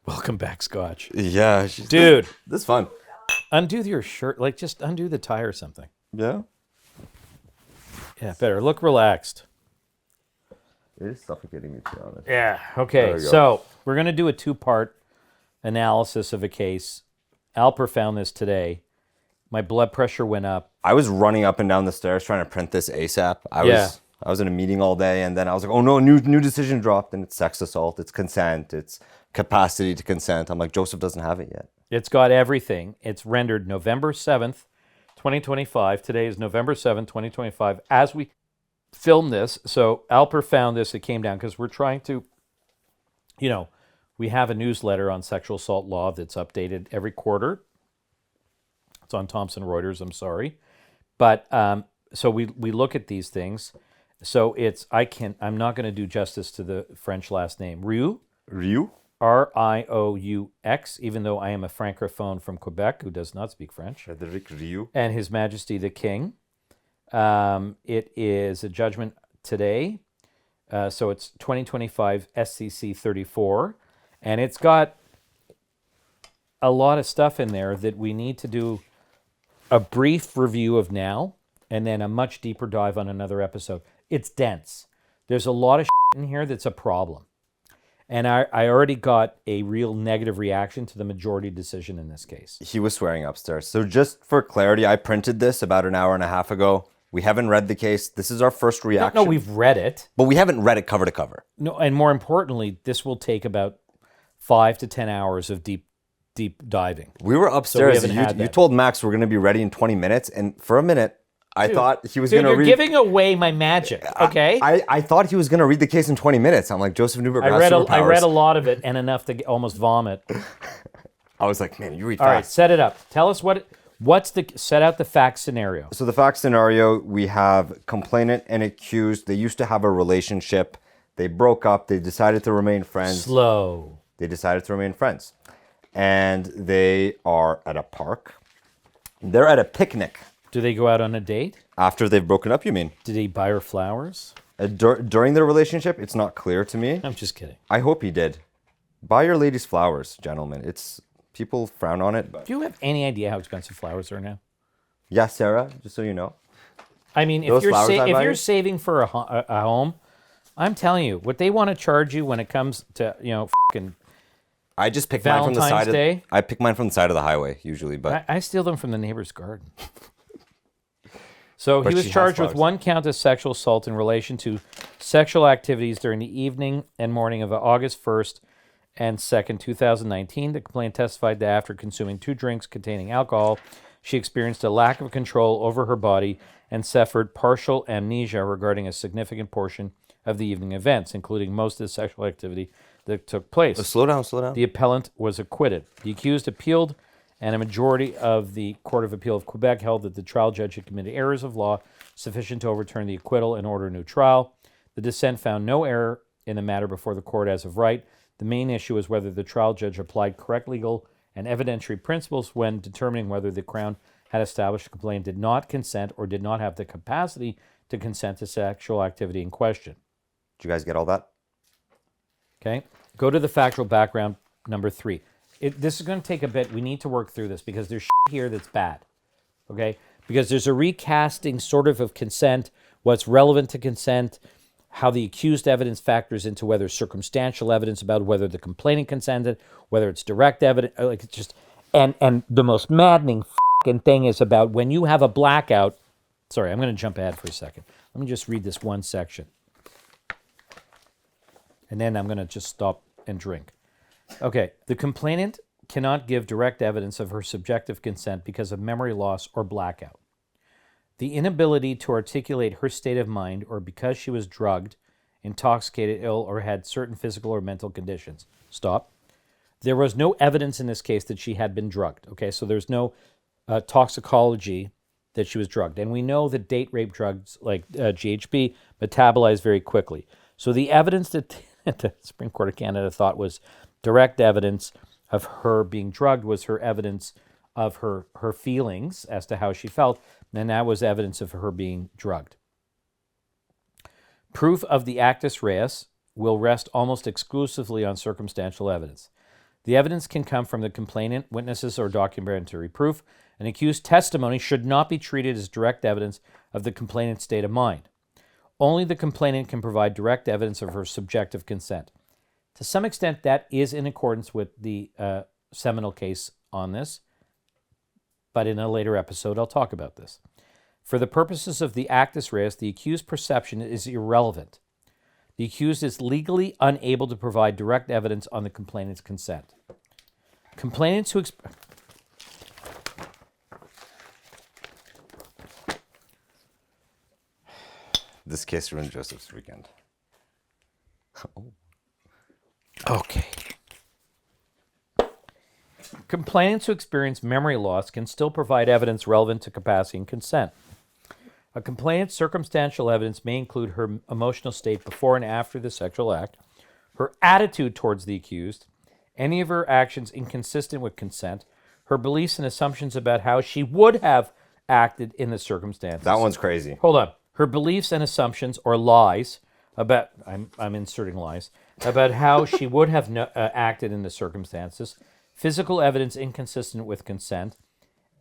Welcome back, Scotch. Yeah. Dude, This is fun. undo your shirt. Like, just undo the tie or something. Yeah. Yeah, better. Look relaxed. It is suffocating me, to be honest. Yeah, There okay. we go. So, we're going to do a two-part analysis of a case. Alper found this today. My blood pressure went up. I was running up and down the stairs trying to print this ASAP. I was in a meeting all day, and then I was like, oh no, new decision dropped, and it's sex assault, it's consent, it's capacity to consent. I'm like, Joseph doesn't have it yet. It's got everything. It's rendered November 7th, 2025. Today is November 7th, 2025, as we film this. So Alper found this. It came down because we're trying to, we have a newsletter on sexual assault law that's updated every quarter. It's on Thomson Reuters, I'm sorry. But so we look at these things. So I'm not going to do justice to the French last name. Rioux? Rioux? Rioux, even though I am a francophone from Quebec who does not speak French. Frédéric Rioux. And His Majesty the King. It is a judgment today. So it's 2025 SCC 34. And it's got a lot of stuff in there that we need to do a brief review of now and then a much deeper dive on another episode. It's dense. There's a lot of in here that's a problem. And I already got a real negative reaction to the majority decision in this case. He was swearing upstairs. So just for clarity, I printed this about an hour and a half ago. We haven't read the case. This is our first reaction. No, we've read it. But we haven't read it cover to cover. No, and more importantly, this will take about 5 to 10 hours of deep diving. We were upstairs. haven't had You that. told Max we're going to be ready in 20 minutes. And for a minute, I thought he was going to You're read... giving away my magic, okay? I thought he was going to read the case in 20 minutes. I'm like, Joseph Neuberger I has read superpowers. a lot of it and enough to almost vomit. I was like, man, you read All right, fast. set it up. Tell us set out the fact scenario. So the fact scenario, we have complainant and accused. They used to have a relationship. They broke up. They decided to remain friends. Slow. They decided to remain friends. And they are at a park. They're at a picnic. Do they go out on a date? After they've broken up, you mean? Did he buy her flowers? During their relationship, it's not clear to me. I'm just kidding. I hope he did. Buy your ladies flowers, gentlemen. People frown on it, but Do you have any idea how expensive flowers are now? yeah, Sarah, just so you know. I mean, if Those you're flowers I if buy you're you? saving for a home, I'm telling you, what they want to charge you when it comes to fucking. I just pick mine from the Valentine's side Day? I pick mine from the side of the highway usually, but I steal them from the neighbor's garden. So But he was she has charged with flowers. one count of sexual assault in relation to sexual activities during the evening and morning of August 1st and 2nd, 2019. The complainant testified that after consuming 2 drinks containing alcohol, she experienced a lack of control over her body and suffered partial amnesia regarding a significant portion of the evening events, including most of the sexual activity that took place. slow down. The appellant was acquitted. The accused appealed, and a majority of the Court of Appeal of Quebec held that the trial judge had committed errors of law sufficient to overturn the acquittal and order a new trial. The dissent found no error in the matter before the court as of right. The main issue is whether the trial judge applied correct legal and evidentiary principles when determining whether the Crown had established the complainant did not consent or did not have the capacity to consent to sexual activity in question. Did you guys get all that? Okay? Go to the factual background, number 3. This is going to take a bit. We need to work through this because there's shit here that's bad. Okay? Because there's a recasting sort of consent, what's relevant to consent, how the accused evidence factors into whether circumstantial evidence about whether the complainant consented, whether it's direct evidence, like it's just, and the most maddening thing is about when you have a blackout. Sorry, I'm going to jump ahead for a second. Let me just read this one section. And then I'm going to just stop and drink. Okay, the complainant cannot give direct evidence of her subjective consent because of memory loss or blackout. The inability to articulate her state of mind or because she was drugged, intoxicated, ill, or had certain physical or mental conditions. Stop. There was no evidence in this case that she had been drugged. Okay, so there's no toxicology that she was drugged. And we know that date rape drugs like GHB metabolize very quickly. So the evidence that the Supreme Court of Canada thought was direct evidence of her being drugged was her evidence of her feelings as to how she felt, and that was evidence of her being drugged. Proof of the actus reus will rest almost exclusively on circumstantial evidence. The evidence can come from the complainant, witnesses, or documentary proof. An accused's testimony should not be treated as direct evidence of the complainant's state of mind. Only the complainant can provide direct evidence of her subjective consent. To some extent, that is in accordance with the seminal case on this, but in a later episode, I'll talk about this. For the purposes of the actus reus, the accused's perception is irrelevant. The accused is legally unable to provide direct evidence on the complainant's consent. Complainants who This case ruined Joseph's weekend. Okay. Complainants who experience memory loss can still provide evidence relevant to capacity and consent. A complainant's circumstantial evidence may include her emotional state before and after the sexual act, her attitude towards the accused, any of her actions inconsistent with consent, her beliefs and assumptions about how she would have acted in the circumstances. That one's crazy. Hold on. Her beliefs and assumptions or lies about, I'm inserting lies, about how she would have acted in the circumstances, physical evidence inconsistent with consent,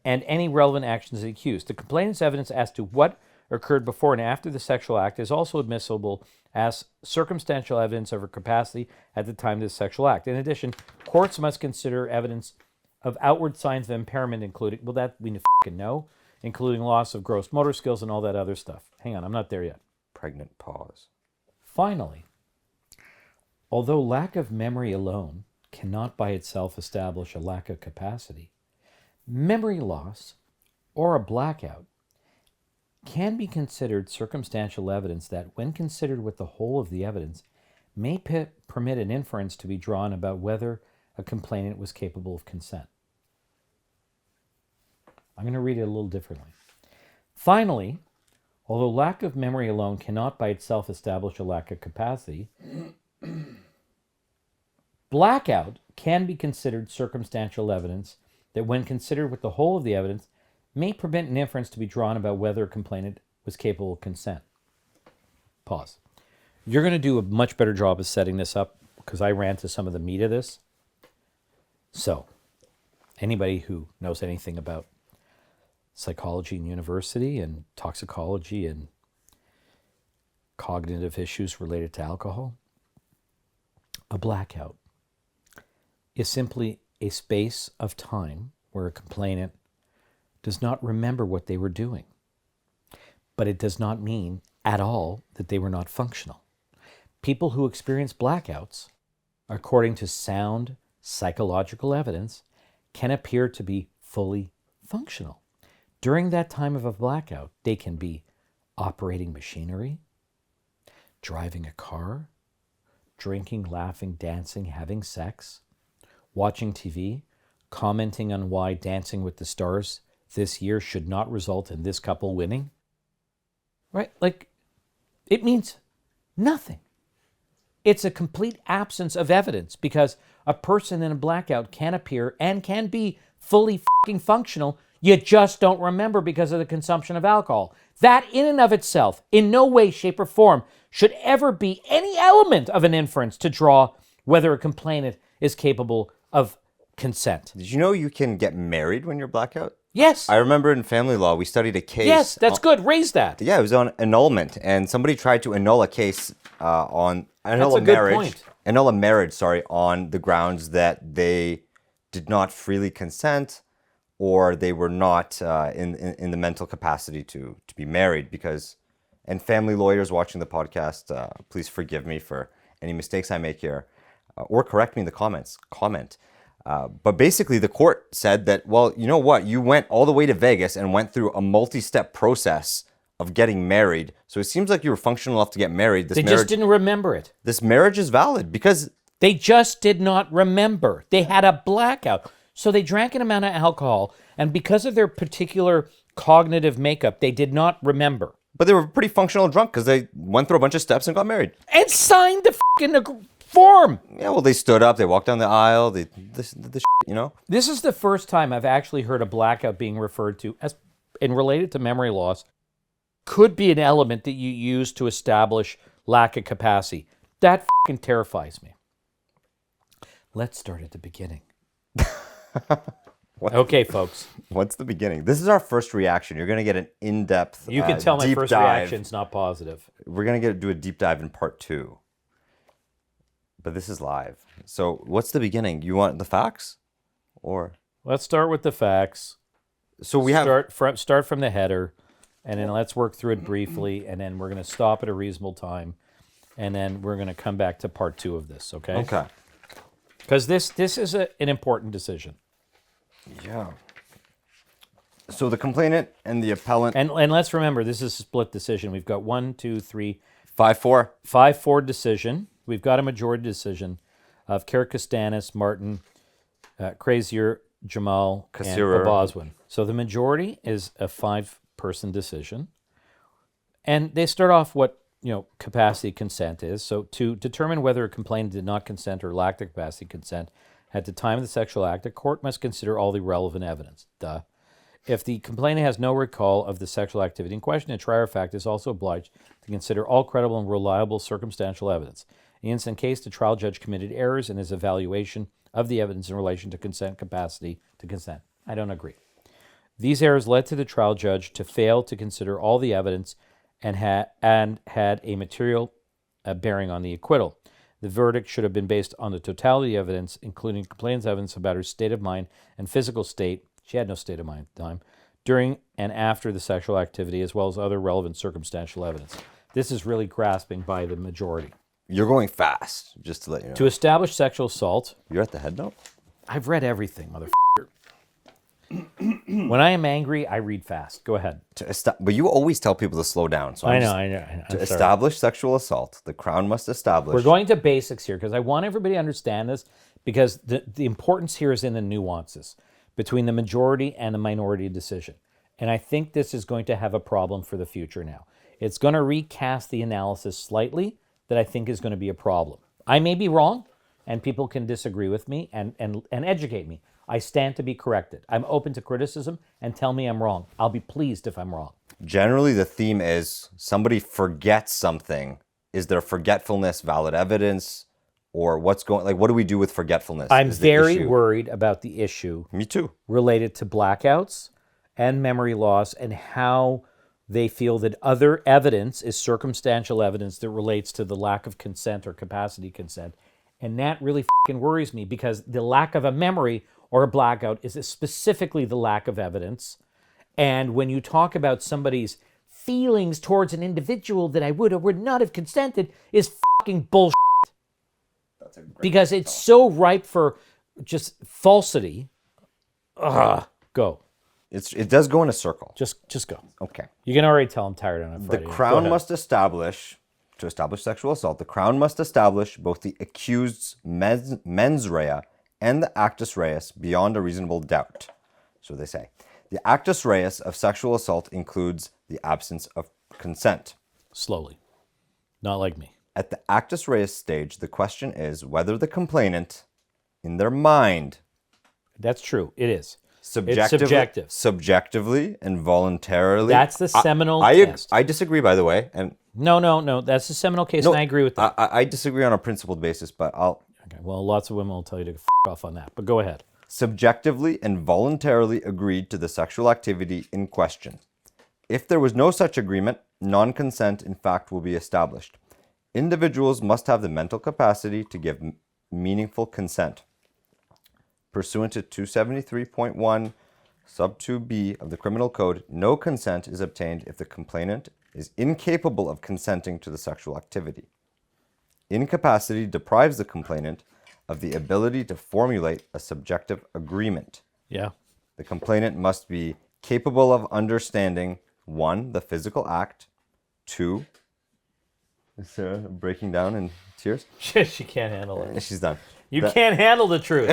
and any relevant actions of the accused. The complainant's evidence as to what occurred before and after the sexual act is also admissible as circumstantial evidence of her capacity at the time of the sexual act. In addition, courts must consider evidence of outward signs of impairment, including, well, that we fucking know, including loss of gross motor skills and all that other stuff. Hang on, I'm not there yet. Pregnant pause. Finally, although lack of memory alone cannot by itself establish a lack of capacity, memory loss or a blackout can be considered circumstantial evidence that, when considered with the whole of the evidence, may permit an inference to be drawn about whether a complainant was capable of consent. I'm going to read it a little differently. Finally, although lack of memory alone cannot by itself establish a lack of capacity, blackout can be considered circumstantial evidence that, when considered with the whole of the evidence, may permit an inference to be drawn about whether a complainant was capable of consent. Pause. You're going to do a much better job of setting this up because I ran to some of the meat of this. So, anybody who knows anything about psychology in university and toxicology and cognitive issues related to alcohol, a blackout is simply a space of time where a complainant does not remember what they were doing. But it does not mean at all that they were not functional. People who experience blackouts, according to sound psychological evidence, can appear to be fully functional. During that time of a blackout, they can be operating machinery, driving a car, drinking, laughing, dancing, having sex, watching TV, commenting on why Dancing with the Stars this year should not result in this couple winning. Right? Like, it means nothing. It's a complete absence of evidence because a person in a blackout can appear and can be fully fucking functional. You just don't remember because of the consumption of alcohol. That in and of itself, in no way, shape, or form, should ever be any element of an inference to draw whether a complainant is capable of consent. Did you know you can get married when you're blackout? Yes. I remember in family law, we studied a case. Yes, that's good. Raise that. Yeah, it was on annulment, and somebody tried to annul a case annul a marriage, on the grounds that they did not freely consent, or they were not in the mental capacity to be married. Because, and family lawyers watching the podcast, please forgive me for any mistakes I make here, or correct me in the comments. But basically, the court said that, well, you know what? You went all the way to Vegas and went through a multi-step process of getting married. So it seems like you were functional enough to get married. They just didn't remember it. This marriage is valid because they just did not remember. They had a blackout. So they drank an amount of alcohol, and because of their particular cognitive makeup, they did not remember. But they were pretty functional drunk because they went through a bunch of steps and got married. And signed the fucking form. Yeah, well, they stood up, they walked down the aisle, they did the you know? This is the first time I've actually heard a blackout being referred to as, and related to memory loss, could be an element that you use to establish lack of capacity. That fucking terrifies me. Let's start at the beginning. Okay, folks. What's the beginning? This is our first reaction. You're going to get an in-depth, You can tell my deep first dive. reaction's not positive. We're going to do a deep dive in part 2. But this is live. So what's the beginning? You want the facts? Or Let's start with the facts. so we have Start from the header, and then let's work through it briefly, and then we're going to stop at a reasonable time, and then we're going to come back to part 2 of this, okay? Okay. Because this is an important decision. Yeah. So the complainant and the appellant. And let's remember, this is a split decision. We've got 1, 2, 3, 5-4. 5-4 decision. We've got a majority decision of Kirkistanis, Martin, Crazier, Jamal, and Kassirer. Aboswin. So the majority is a 5-person decision. And they start off what, capacity consent is. So to determine whether a complainant did not consent or lacked the capacity consent at the time of the sexual act, the court must consider all the relevant evidence. Duh. If the complainant has no recall of the sexual activity in question, a trier of fact is also obliged to consider all credible and reliable circumstantial evidence. In this case, the trial judge committed errors in his evaluation of the evidence in relation to consent capacity to consent. I don't agree. These errors led to the trial judge to fail to consider all the evidence and had a material bearing on the acquittal. The verdict should have been based on the totality of evidence, including complainant's evidence about her state of mind and physical state. She had no state of mind at the time, during and after the sexual activity, as well as other relevant circumstantial evidence. This is really grasping by the majority. You're going fast, just to let you know. To establish sexual assault, You're at the head note? I've read everything, motherfucker. When I am angry, I read fast. Go ahead. But you always tell people to slow down. So I know. I'm To sorry. establish sexual assault, the Crown must establish. We're going to basics here because I want everybody to understand this, because the importance here is in the nuances between the majority and the minority decision. And I think this is going to have a problem for the future now. It's going to recast the analysis slightly that I think is going to be a problem. I may be wrong, and people can disagree with me and educate me. I stand to be corrected. I'm open to criticism, and tell me I'm wrong. I'll be pleased if I'm wrong. Generally, the theme is somebody forgets something. Is their forgetfulness valid evidence? Or what do we do with forgetfulness? I'm is the very issue. worried about the issue Me too. related to blackouts and memory loss, and how they feel that other evidence is circumstantial evidence that relates to the lack of consent or capacity consent. And that really fucking worries me, because the lack of a memory or a blackout is specifically the lack of evidence. And when you talk about somebody's feelings towards an individual that I would or would not have consented is fucking bullshit. Because it's so ripe for just falsity. Go. It does go in a circle. Just go. Okay. You can already tell I'm tired on a The Friday. Go Crown ahead. must establish, to establish sexual assault, the Crown must establish both the accused's mens rea and the actus reus beyond a reasonable doubt. So they say. The actus reus of sexual assault includes the absence of consent. Slowly. Not like me. At the actus reus stage, the question is whether the complainant, in their mind, That's true. It is. subjectively, subjective. and voluntarily. That's the seminal I test. disagree, by the way, and No. That's the seminal case, and I agree with that. I disagree on a principled basis, but Okay, well, lots of women will tell you to f*** off on that, but go ahead. subjectively and voluntarily agreed to the sexual activity in question. If there was no such agreement, non-consent in fact will be established. Individuals must have the mental capacity to give meaningful consent. Pursuant to 273.1 sub 2b of the Criminal Code, no consent is obtained if the complainant is incapable of consenting to the sexual activity. Incapacity deprives the complainant of the ability to formulate a subjective agreement. Yeah. The complainant must be capable of understanding 1, the physical act, 2, is Sarah breaking down in tears? She can't handle it. She's done. You can't handle the truth.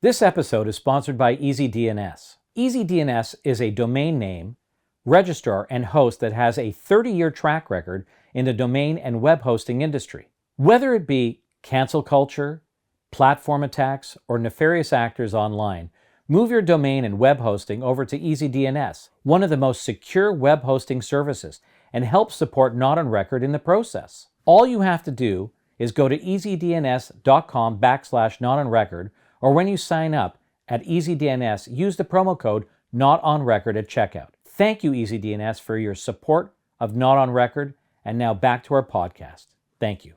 This episode is sponsored by EasyDNS. EasyDNS is a domain name, registrar, and host that has a 30-year track record in the domain and web hosting industry. Whether it be cancel culture, platform attacks, or nefarious actors online, move your domain and web hosting over to EasyDNS, one of the most secure web hosting services, and help support Not on Record in the process. All you have to do is go to easydns.com/not-on-record, or when you sign up at EasyDNS, use the promo code not-on-record at checkout. Thank you, EasyDNS, for your support of Not on Record. And now back to our podcast. Thank you.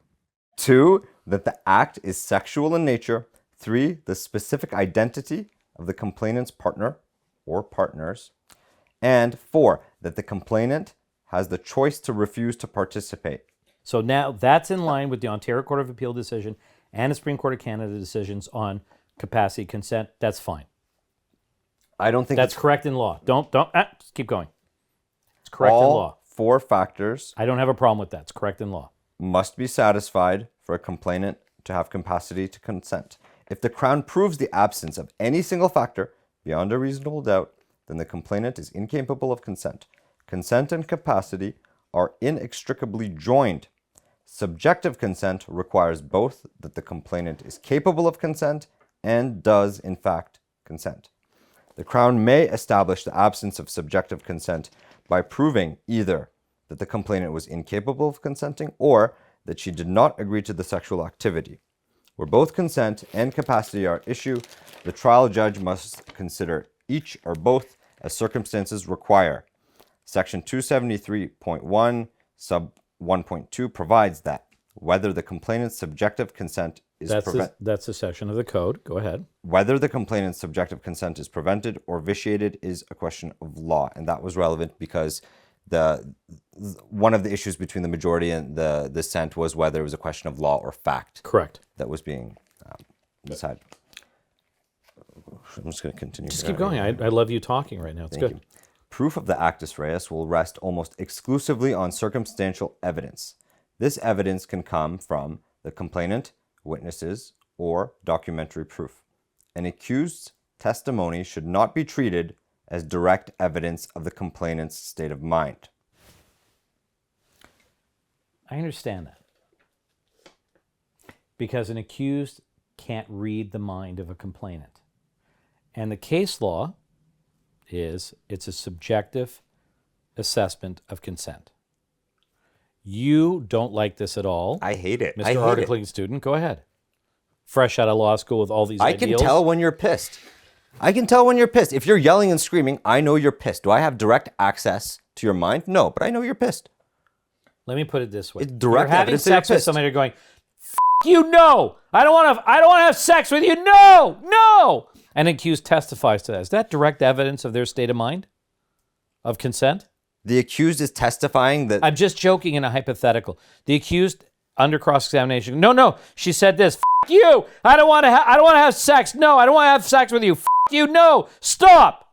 2, that the act is sexual in nature. 3, the specific identity of the complainant's partner or partners. And 4, that the complainant has the choice to refuse to participate. So now that's in line with the Ontario Court of Appeal decision and the Supreme Court of Canada decisions on capacity consent. That's fine. I don't think that's correct in law. Just keep going. It's correct in law. 4 factors I don't have a problem with that. It's correct in law. must be satisfied for a complainant to have capacity to consent. If the Crown proves the absence of any single factor beyond a reasonable doubt, then the complainant is incapable of consent. Consent and capacity are inextricably joined. Subjective consent requires both that the complainant is capable of consent and does, in fact, consent. The Crown may establish the absence of subjective consent by proving either that the complainant was incapable of consenting or that she did not agree to the sexual activity. Where both consent and capacity are at issue, the trial judge must consider each or both as circumstances require. Section 273.1, sub 1.2 provides that whether the complainant's subjective consent is that's a section of the code. Go ahead. Whether the complainant's subjective consent is prevented or vitiated is a question of law, and that was relevant because one of the issues between the majority and the dissent was whether it was a question of law or fact. Correct. That was being decided. I'm just going to continue. Just keep going. I love you talking right now. It's good. You. Proof of the actus reus will rest almost exclusively on circumstantial evidence. This evidence can come from the complainant, witnesses, or documentary proof. An accused's testimony should not be treated as direct evidence of the complainant's state of mind. I understand that. Because an accused can't read the mind of a complainant. And the case law is it's a subjective assessment of consent. You don't like this at all. I hate it. Mr. Articling student, go ahead. Fresh out of law school with all these ideals. I can tell when you're pissed. I can tell when you're pissed. If you're yelling and screaming, I know you're pissed. Do I have direct access to your mind? No, but I know you're pissed. Let me put it this way. It's direct you're having evidence that you're sex with pissed. somebody, you're going, you, no. I don't want to have sex with you. No. An accused testifies to that. Is that direct evidence of their state of mind? Of consent? The accused is testifying that... I'm just joking in a hypothetical. The accused, under cross-examination, no, she said this, you, I don't want to have sex. No, I don't want to have sex with you. You, no, stop.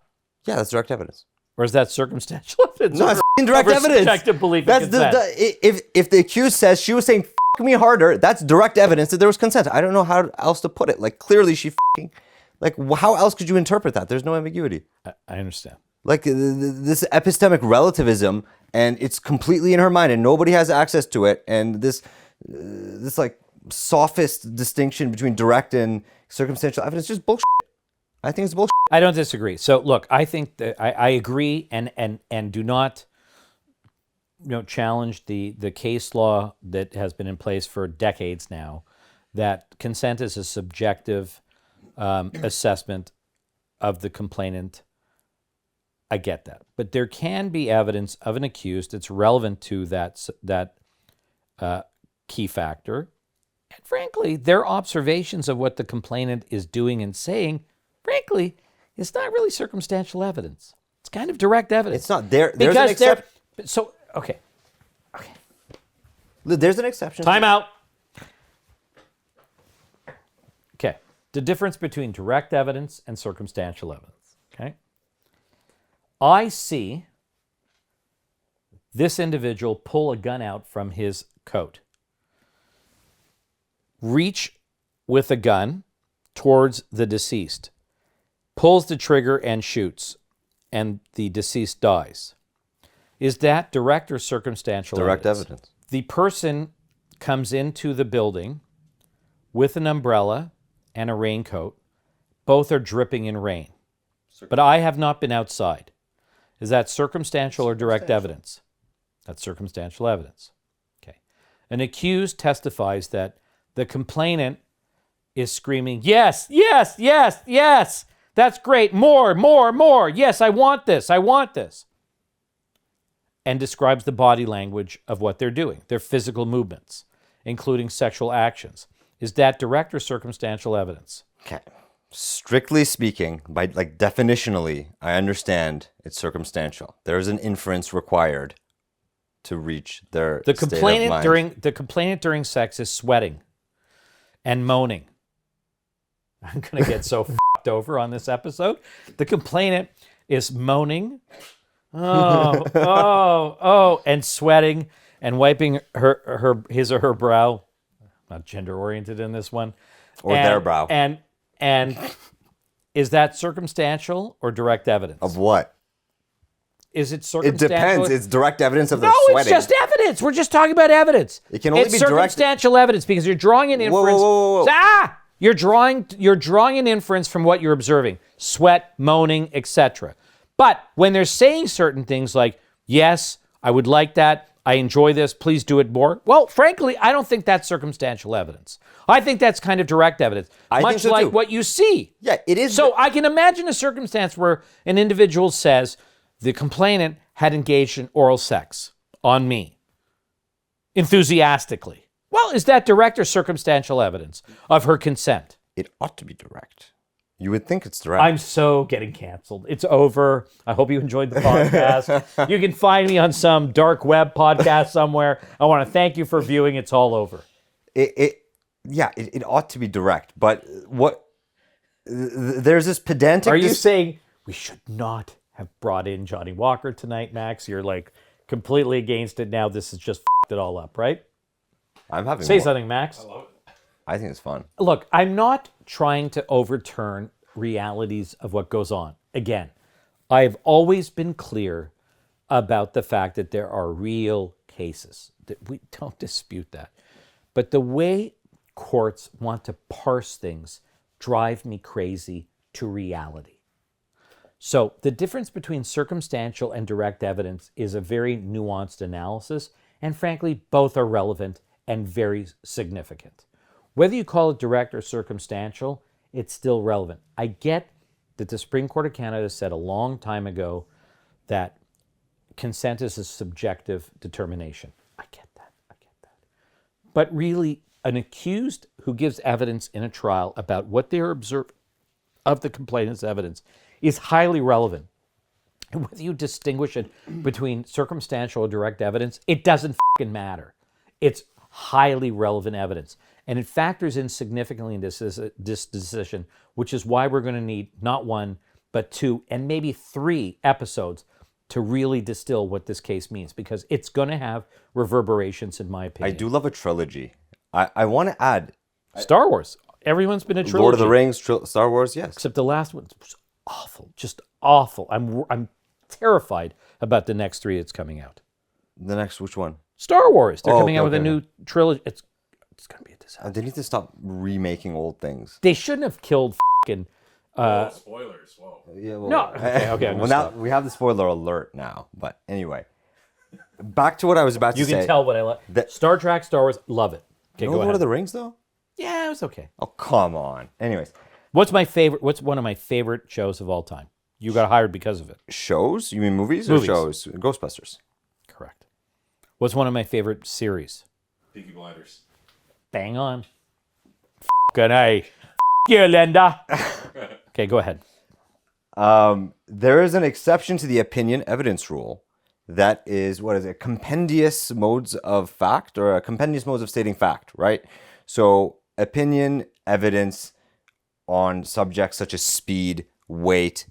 Yeah, that's direct evidence. Or is that circumstantial evidence? No, it's direct evidence. Subjective belief in consent. If the accused says she was saying me harder, that's direct evidence that there was consent. I don't know how else to put it. Like, clearly she how else could you interpret that? There's no ambiguity. I understand. Like, this epistemic relativism, and it's completely in her mind, and nobody has access to it, and this like sophist distinction between direct and circumstantial evidence is just bullshit. I think it's bullshit. I don't disagree. So look, I think that I agree and do not challenge the case law that has been in place for decades now, that consent is a subjective assessment of the complainant. I get that. But there can be evidence of an accused that's relevant to that key factor. And frankly, their observations of what the complainant is doing and saying, frankly, it's not really circumstantial evidence. It's kind of direct evidence. It's not. There's an exception. So, okay. There's an exception. Time out. Okay. The difference between direct evidence and circumstantial evidence. Okay. I see this individual pull a gun out from his coat, reach with a gun towards the deceased, pulls the trigger and shoots, and the deceased dies. Is that direct or circumstantial direct evidence? The person comes into the building with an umbrella and a raincoat. Both are dripping in rain. But I have not been outside. Is that circumstantial or direct evidence? That's circumstantial evidence. Okay. An accused testifies that the complainant is screaming, yes, yes, yes, yes. That's great. More, more, more. Yes, I want this. I want this. And describes the body language of what they're doing, their physical movements, including sexual actions. Is that direct or circumstantial evidence? Okay. Strictly speaking, by definitionally, I understand it's circumstantial. There is an inference required to reach their The state of mind. the complainant during sex is sweating and moaning. I'm going to get so fucked over on this episode. The complainant is moaning, and sweating and wiping his or her brow. Not gender oriented in this one. Or their brow. And is that circumstantial or direct evidence? Of what? Is it It circumstantial? depends. It's direct evidence of their No, sweating. it's just evidence. We're just talking about evidence. It can only it's be direct- circumstantial evidence because you're drawing an inference. Whoa. You're drawing an inference from what you're observing. Sweat, moaning, etc. But when they're saying certain things like, yes, I would like that, I enjoy this, please do it more. Well, frankly, I don't think that's circumstantial evidence. I think that's kind of direct evidence. I much think so like too. what you see. Yeah, it is. So I can imagine a circumstance where an individual says, the complainant had engaged in oral sex on me enthusiastically. Well, is that direct or circumstantial evidence of her consent? It ought to be direct. You would think it's direct. I'm so getting canceled. It's over. I hope you enjoyed the podcast. You can find me on some dark web podcast somewhere. I want to thank you for viewing. It's all over. It ought to be direct. But there's this pedantic... Are you saying we should not have brought in Johnny Walker tonight, Max? You're like completely against it now. This has just f***ed it all up, right? I'm having Say more. something, Max. I think it's fun. Look, I'm not trying to overturn realities of what goes on. Again, I've always been clear about the fact that there are real cases. That we don't dispute that. But the way courts want to parse things drive me crazy to reality. So the difference between circumstantial and direct evidence is a very nuanced analysis, and frankly, both are relevant and very significant. Whether you call it direct or circumstantial, it's still relevant. I get that the Supreme Court of Canada said a long time ago that consent is a subjective determination. I get that. But really, an accused who gives evidence in a trial about what they're observing of the complainant's evidence is highly relevant. And whether you distinguish it between circumstantial or direct evidence, it doesn't fucking matter. It's highly relevant evidence. And it factors in significantly in this decision, which is why we're going to need not one, but two, and maybe 3 episodes to really distill what this case means, because it's going to have reverberations, in my opinion. I do love a trilogy. I want to add... Star Wars. Everyone's been a trilogy. Lord of the Rings, Star Wars, yes. Except the last one was awful, just awful. I'm terrified about the next 3 that's coming out. The next, which one? Star Wars. They're coming out with a new trilogy. It's going to be a disaster. They need to stop remaking old things. They shouldn't have killed fucking... spoilers. Whoa. Yeah, well, No. Okay. well, now we have the spoiler alert now. But anyway, back to what I was about to say. You can tell what I like. Star Trek, Star Wars, love it. Okay, No go Lord ahead. of the Rings, though? Yeah, it was okay. Oh, come on. Anyways, What's one of my favorite shows of all time? You got hired because of it. shows? You mean movies, Movies. or shows? Ghostbusters. Correct. What's one of my favorite series? Peaky Blinders. Bang on. Good A. You, Linda. Okay, go ahead. There is an exception to the opinion evidence rule. That is, what is it? Compendious modes of fact, or a compendious modes of stating fact, right? So opinion evidence on subjects such as speed, weight,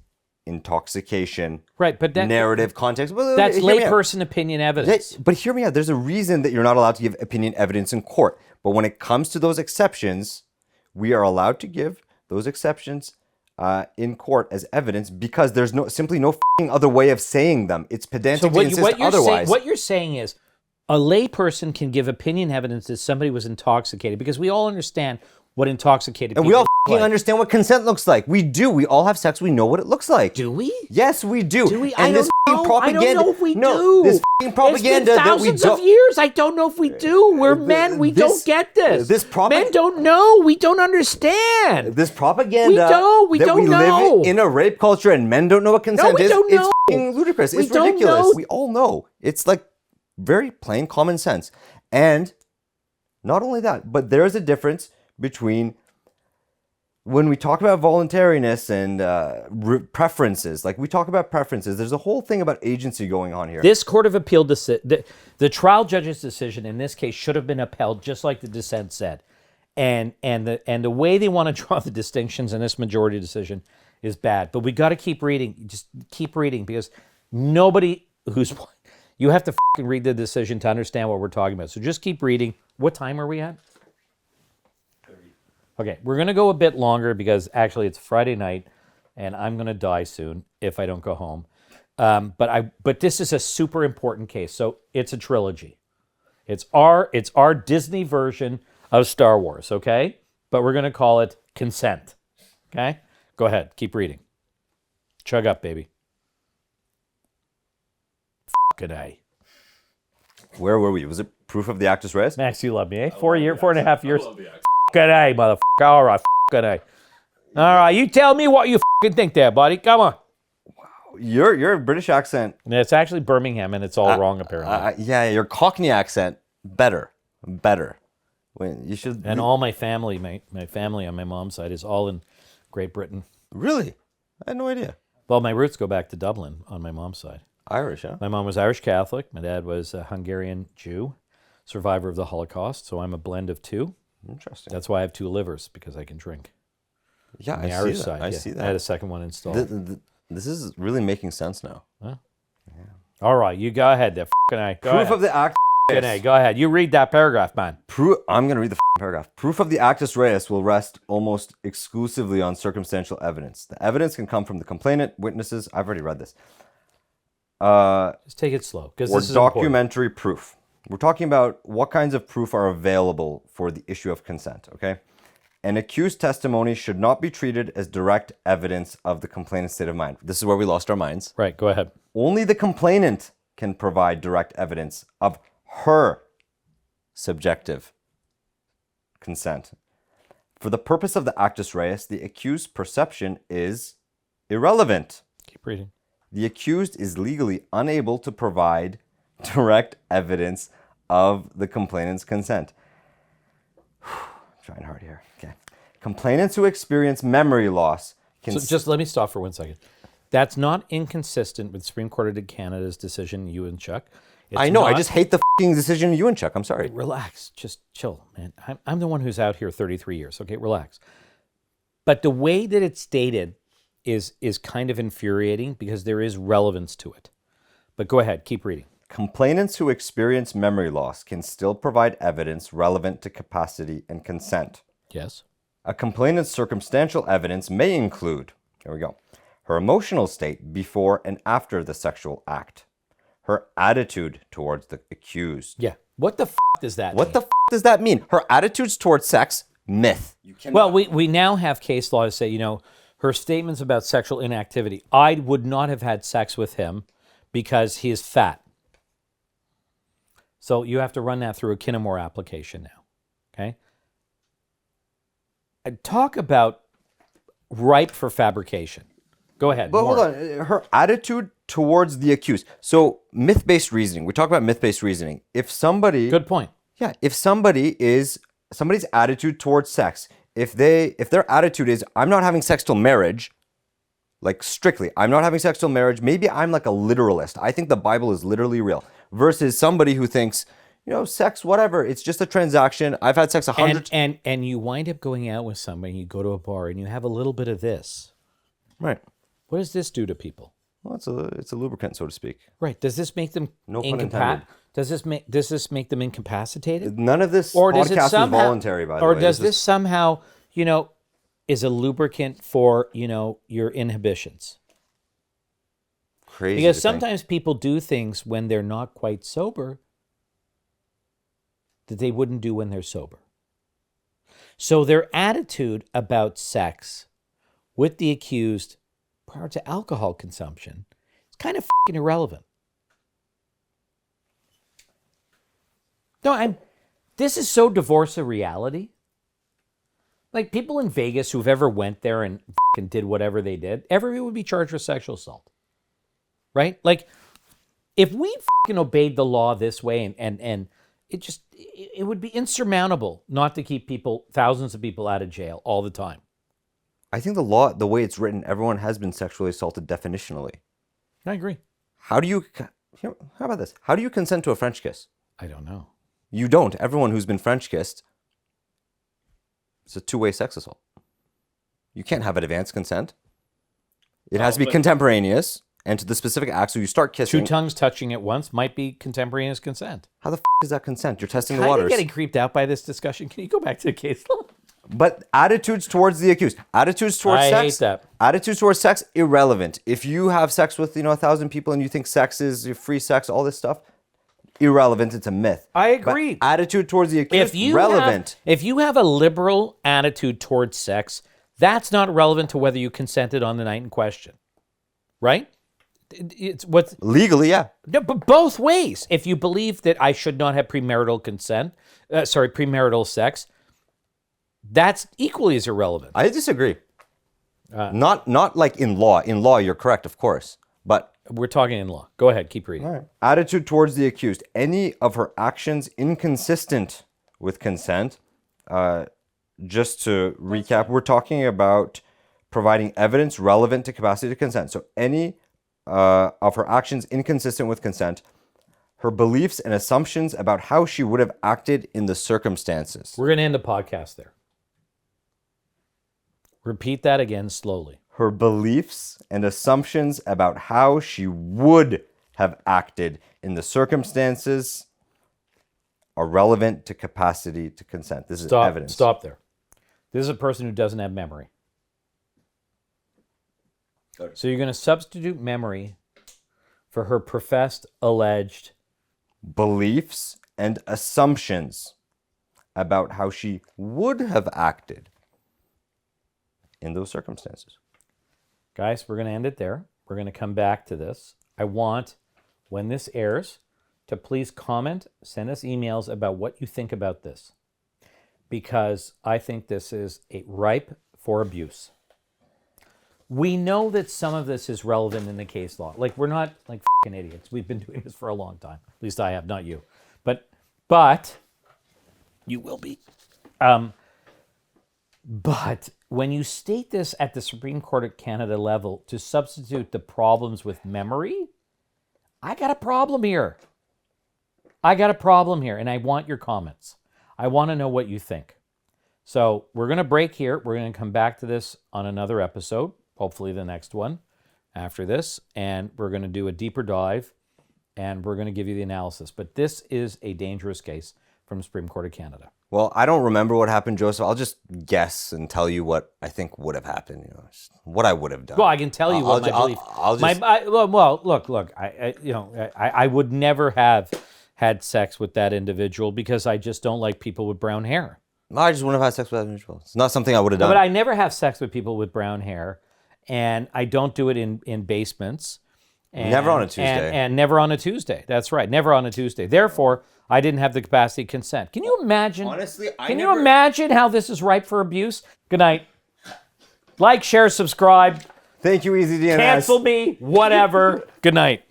intoxication, Right, but that, narrative context. Well, that's hear me out. layperson opinion evidence. But hear me out. There's a reason that you're not allowed to give opinion evidence in court. But when it comes to those exceptions, we are allowed to give those exceptions in court as evidence, because there's simply no other way of saying them. It's pedantic to insist otherwise. What you're saying is a layperson can give opinion evidence that somebody was intoxicated, because we all understand what intoxicated And people we all f***ing understand what consent looks like. We do. We all have sex. We know what it looks like. Do we? Yes, we do. Do we? And I this don't f***ing know. I propaganda. don't know if we no, do. This f***ing propaganda It's been that we thousands don't. of years. I don't know if we do. We're men. We don't get this. Men don't know. We don't understand. This propaganda We that don't we know. live in a rape culture and men don't know what consent we is. don't It's know. f***ing ludicrous. We It's don't ridiculous. know. We all know. It's like very plain common sense. And not only that, but there is a difference between when we talk about voluntariness and preferences. Like we talk about preferences, there's a whole thing about agency going on here. This Court of Appeal, the trial judge's decision in this case should have been upheld, just like the dissent said. And the way they want to draw the distinctions in this majority decision is bad. But we got to keep reading. Just keep reading, because nobody who's... You have to fucking read the decision to understand what we're talking about. So just keep reading. What time are we at? 30. Okay, we're going to go a bit longer because actually it's Friday night and I'm going to die soon if I don't go home. But this is a super important case. So it's a trilogy. It's our Disney version of Star Wars, okay? But we're going to call it Consent, okay? Go ahead, keep reading. Chug up, baby. Good day. Where were we? Was it proof of the actus reus? Max, you love me, eh? 4.5 years. I love the accent. Good day, motherfucker. All right, good day. All right, you tell me what you fucking think there, buddy. Come on. Your British accent. And it's actually Birmingham, and it's all wrong, apparently. Yeah, your Cockney accent, better. When you should. And all my family, my family on my mom's side is all in Great Britain. Really? I had no idea. Well, my roots go back to Dublin on my mom's side. Irish, huh? My mom was Irish Catholic. My dad was a Hungarian Jew, survivor of the Holocaust. So I'm a blend of two. Interesting. That's why I have two livers, because I can drink. Yeah, On the I Irish see that. side, I yeah. see I that. had a second one installed. This is really making sense now. All right, you go ahead there. Go Proof ahead. of the act. Go ahead. You read that paragraph, man. I'm going to read the paragraph. Proof of the actus reus will rest almost exclusively on circumstantial evidence. The evidence can come from the complainant, witnesses. I've already read this. Just take it slow, because Or this is important. documentary proof. We're talking about what kinds of proof are available for the issue of consent, okay? An accused testimony should not be treated as direct evidence of the complainant's state of mind. This is where we lost our minds. Right, go ahead. Only the complainant can provide direct evidence of her subjective consent. For the purpose of the actus reus, the accused's perception is irrelevant. Keep reading. The accused is legally unable to provide direct evidence of the complainant's consent. Trying hard here. Okay. Complainants who experience memory loss can... So just let me stop for 1 second. That's not inconsistent with Supreme Court of Canada's decision, you and Chuck. It's I know, I not- just hate the f***ing decision you and Chuck. I'm sorry. Relax, just chill, man. I'm the one who's out here 33 years, okay? Relax. But the way that it's stated is kind of infuriating because there is relevance to it. But go ahead, keep reading. Complainants who experience memory loss can still provide evidence relevant to capacity and consent. Yes. A complainant's circumstantial evidence may include, here we go, her emotional state before and after the sexual act, her attitude towards the accused. Yeah. What the does that What mean? the does that mean? Her attitudes towards sex, myth. Well, we now have case law to say, her statements about sexual inactivity. I would not have had sex with him because he is fat. So you have to run that through a Kinnamore application now, okay? And talk about ripe for fabrication. Go ahead. But more. hold on, her attitude towards the accused. So myth-based reasoning. We talk about myth-based reasoning. If somebody, Good point. yeah, if somebody's attitude towards sex, if their attitude is, I'm not having sex till marriage, like strictly, I'm not having sex till marriage, maybe I'm like a literalist. I think the Bible is literally real. Versus somebody who thinks, sex, whatever, it's just a transaction. I've had sex 100 and you wind up going out with somebody, you go to a bar and you have a little bit of this. Right. What does this do to people? Well, it's a lubricant, so to speak. Right. Does this make them No pun intended. Does this make them incapacitated? None of this Or does it podcast is somehow, voluntary, by the way. Or does this somehow, is a lubricant for, your inhibitions? crazy? Because to think. sometimes people do things when they're not quite sober that they wouldn't do when they're sober. So their attitude about sex with the accused prior to alcohol consumption is kind of fucking irrelevant. No, this is so divorced of reality. Like people in Vegas who've ever went there and fucking did whatever they did, everyone would be charged with sexual assault. Right? Like if we fucking obeyed the law this way and it would be insurmountable not to keep thousands of people out of jail all the time. I think the law, the way it's written, everyone has been sexually assaulted definitionally. I agree. How about this? How do you consent to a French kiss? I don't know. You don't. Everyone who's been French kissed, it's a two-way sex assault. You can't have an advanced consent. It has to be contemporaneous and to the specific act. So you start kissing. Two tongues touching at once might be contemporaneous consent. How the is that consent? You're testing the I'm waters. getting creeped out by this discussion. Can you go back to the case law? But attitudes towards the accused, attitudes towards sex, I hate that. attitudes towards sex, irrelevant. If you have sex with 1,000 people and you think sex is free sex, all this stuff, irrelevant. It's a myth. I agree. But attitude towards the accused, relevant. If you have a liberal attitude towards sex, that's not relevant to whether you consented on the night in question, right? It's what's Legally, yeah. no, but both ways. If you believe that I should not have premarital sex, that's equally as irrelevant. I disagree. Not like in law. In law, you're correct, of course. But We're talking in law. Go ahead, keep reading. all right. Attitude towards the accused. Any of her actions inconsistent with consent. Just to recap, we're talking about providing evidence relevant to capacity to consent. So any of her actions inconsistent with consent, her beliefs and assumptions about how she would have acted in the circumstances. We're going to end the podcast there. Repeat that again slowly. Her beliefs and assumptions about how she would have acted in the circumstances are relevant to capacity to consent. This is evidence. Stop there. This is a person who doesn't have memory. So you're going to substitute memory for her professed, alleged beliefs and assumptions about how she would have acted in those circumstances. Guys, we're going to end it there. We're going to come back to this. I want, when this airs, to please comment, send us emails about what you think about this. Because I think this is ripe for abuse. We know that some of this is relevant in the case law. Like, we're not like fucking idiots. We've been doing this for a long time. At least I have, not you. But you will be. But when you state this at the Supreme Court of Canada level to substitute the problems with memory, I got a problem here. And I want your comments. I want to know what you think. So we're going to break here. We're going to come back to this on another episode, hopefully the next one after this, and we're going to do a deeper dive, and we're going to give you the analysis. But this is a dangerous case from the Supreme Court of Canada. Well, I don't remember what happened, Joseph. I'll just guess and tell you what I think would have happened. Just what I would have done. Well, I can tell you what my belief. Look. I would never have had sex with that individual because I just don't like people with brown hair. I just wouldn't have had sex with that individual. It's not something I would have done. But I never have sex with people with brown hair, and I don't do it in basements. And, never on a Tuesday. And never on a Tuesday. That's right. Never on a Tuesday. Therefore, I didn't have the capacity to consent. Can you imagine? Honestly, you imagine how this is ripe for abuse? Good night. Like, share, subscribe. Thank you, Easy DNS. Cancel me. Whatever. Good night.